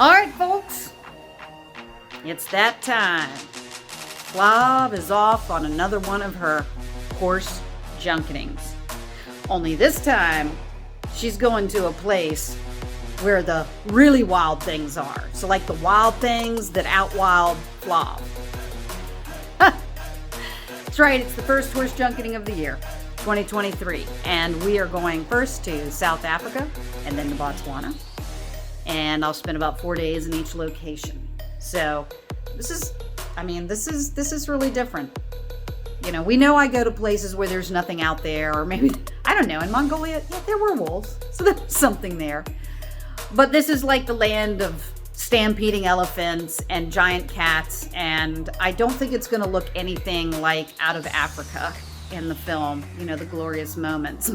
All right, folks, it's that time. Flav is off on another one of her horse junketings. Only this time, she's going to a place where the really wild things are. So like the wild things that outwild Flav. That's right, it's the first horse junketing of the year, 2023. And we are going first to South Africa and then to Botswana. And I'll spend about 4 days in each location. So this is really different. You know, we know I go to places where there's nothing out there, or maybe, I don't know, in Mongolia, yeah, there were wolves, so there was something there. But this is like the land of stampeding elephants and giant cats, and I don't think it's going to look anything like Out of Africa in the film, you know, the glorious moments.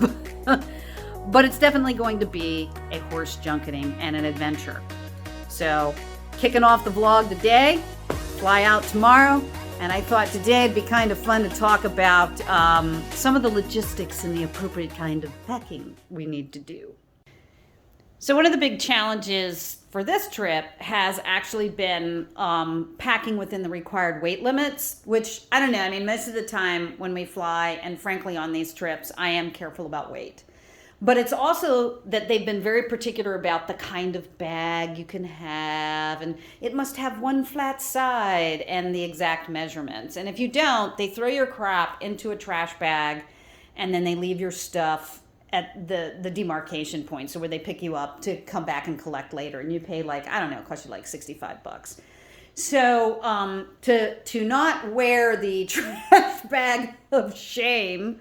But it's definitely going to be a horse junketing and an adventure. So, kicking off the vlog today, fly out tomorrow, and I thought today it'd be kind of fun to talk about some of the logistics and the appropriate kind of packing we need to do. So one of the big challenges for this trip has actually been packing within the required weight limits, which, I don't know, I mean, most of the time when we fly, and frankly on these trips, I am careful about weight. But it's also that they've been very particular about the kind of bag you can have, and it must have one flat side and the exact measurements. And if you don't, they throw your crap into a trash bag, and then they leave your stuff at the demarcation point, so where they pick you up to come back and collect later, and you pay like, I don't know, it costs you like $65. So to not wear the trash bag of shame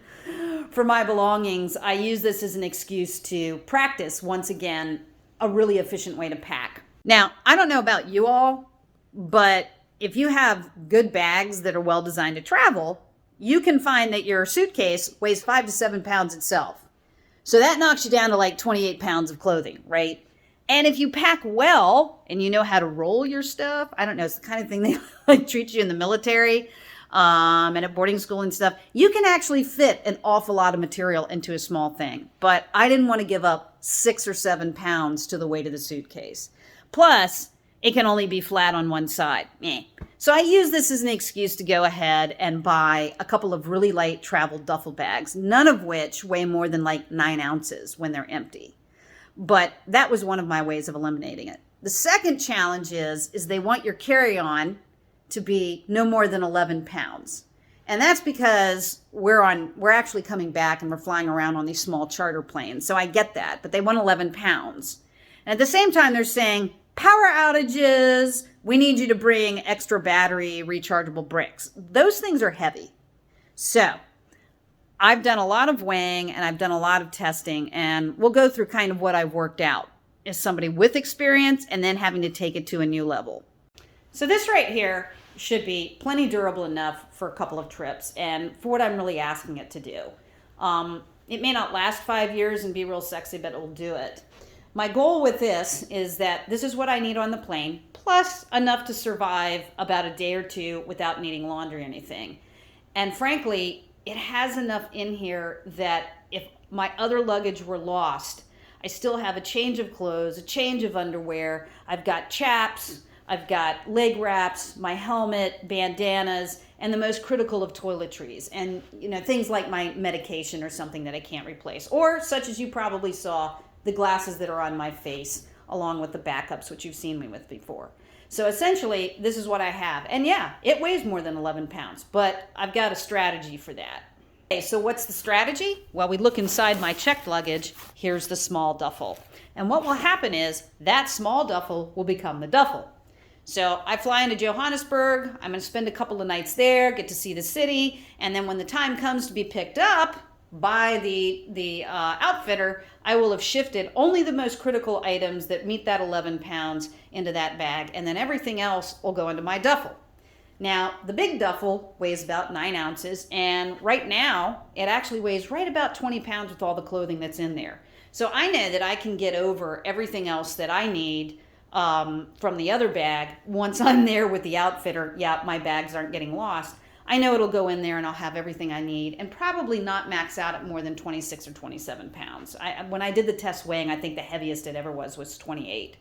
for my belongings, I use this as an excuse to practice, once again, a really efficient way to pack. Now, I don't know about you all, but if you have good bags that are well designed to travel, you can find that your suitcase weighs 5 to 7 pounds itself. So that knocks you down to like 28 pounds of clothing, right? And if you pack well and you know how to roll your stuff, I don't know, it's the kind of thing they like treat you in the military and at boarding school and stuff, you can actually fit an awful lot of material into a small thing. But I didn't want to give up 6 or 7 pounds to the weight of the suitcase. Plus, it can only be flat on one side. So I use this as an excuse to go ahead and buy a couple of really light travel duffel bags, none of which weigh more than like 9 ounces when they're empty. But that was one of my ways of eliminating it. The second challenge is they want your carry-on to be no more than 11 pounds. And that's because we're actually coming back and we're flying around on these small charter planes. So I get that, but they want 11 pounds. And at the same time, they're saying, power outages, we need you to bring extra battery rechargeable bricks. Those things are heavy. So I've done a lot of weighing and I've done a lot of testing, and we'll go through kind of what I've worked out as somebody with experience and then having to take it to a new level. So this right here should be plenty durable enough for a couple of trips and for what I'm really asking it to do. It may not last 5 years and be real sexy, but it'll do it. My goal with this is that this is what I need on the plane, plus enough to survive about a day or two without needing laundry or anything. And frankly, it has enough in here that if my other luggage were lost, I still have a change of clothes, a change of underwear. I've got chaps, I've got leg wraps, my helmet, bandanas, and the most critical of toiletries. And, you know, things like my medication or something that I can't replace. Or, such as you probably saw, the glasses that are on my face, along with the backups, which you've seen me with before. So essentially, this is what I have. And yeah, it weighs more than 11 pounds, but I've got a strategy for that. Okay, so what's the strategy? Well, we look inside my checked luggage. Here's the small duffel. And what will happen is that small duffel will become the duffel. So I fly into Johannesburg. I'm going to spend a couple of nights there, get to see the city. And then when the time comes to be picked up by the outfitter, I will have shifted only the most critical items that meet that 11 pounds into that bag. And then everything else will go into my duffel. Now, the big duffel weighs about 9 ounces. And right now, it actually weighs right about 20 pounds with all the clothing that's in there. So I know that I can get over everything else that I need from the other bag. Once I'm there with the outfitter, yeah, my bags aren't getting lost. I know it'll go in there and I'll have everything I need and probably not max out at more than 26 or 27 pounds. When I did the test weighing, I think the heaviest it ever was 28.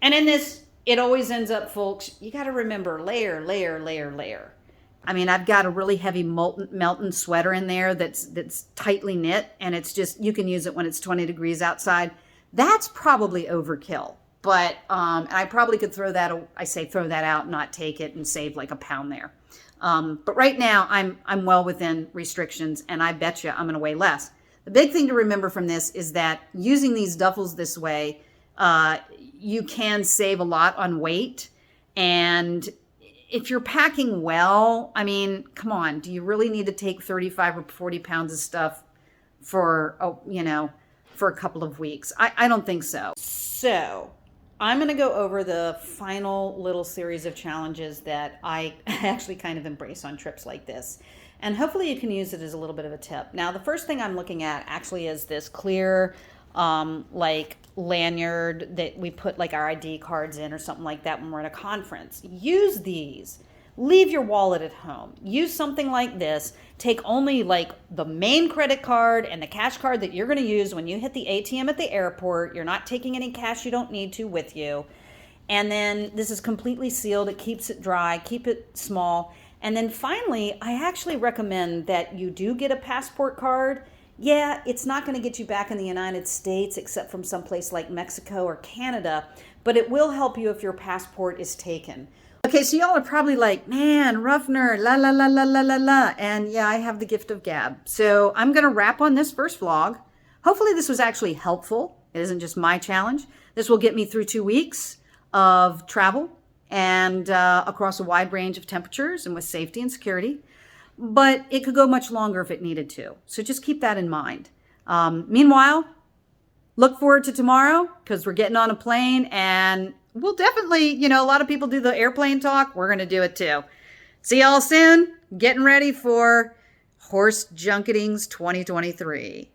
And in this it always ends up, folks, you got to remember layer, layer, layer, layer. I mean, I've got a really heavy Melton sweater in there that's tightly knit, and it's just, you can use it when it's 20 degrees outside. That's probably overkill. But I probably could throw that out, not take it, and save like a pound there. But right now I'm well within restrictions, and I bet you I'm going to weigh less. The big thing to remember from this is that using these duffels this way, you can save a lot on weight. And if you're packing well, I mean, come on, do you really need to take 35 or 40 pounds of stuff for, for a couple of weeks? I don't think so. So I'm going to go over the final little series of challenges that I actually kind of embrace on trips like this. And hopefully you can use it as a little bit of a tip. Now, the first thing I'm looking at actually is this clear, like lanyard that we put like our ID cards in or something like that when we're at a conference. Use these. Leave your wallet at home. Use something like this. Take only like the main credit card and the cash card that you're going to use when you hit the ATM at the airport. You're not taking any cash you don't need to with you. And then this is completely sealed. It keeps it dry. Keep it small. And then finally, I actually recommend that you do get a passport card. Yeah, it's not going to get you back in the United States except from someplace like Mexico or Canada, but it will help you if your passport is taken. Okay, so y'all are probably like, man, Ruffner, la la la la la la la. And yeah, I have the gift of gab. So I'm going to wrap on this first vlog. Hopefully this was actually helpful. It isn't just my challenge. This will get me through 2 weeks of travel and across a wide range of temperatures and with safety and security. But it could go much longer if it needed to. So just keep that in mind. Meanwhile, look forward to tomorrow because we're getting on a plane and we'll definitely, a lot of people do the airplane talk. We're going to do it too. See y'all soon. Getting ready for Horse Junketings 2023.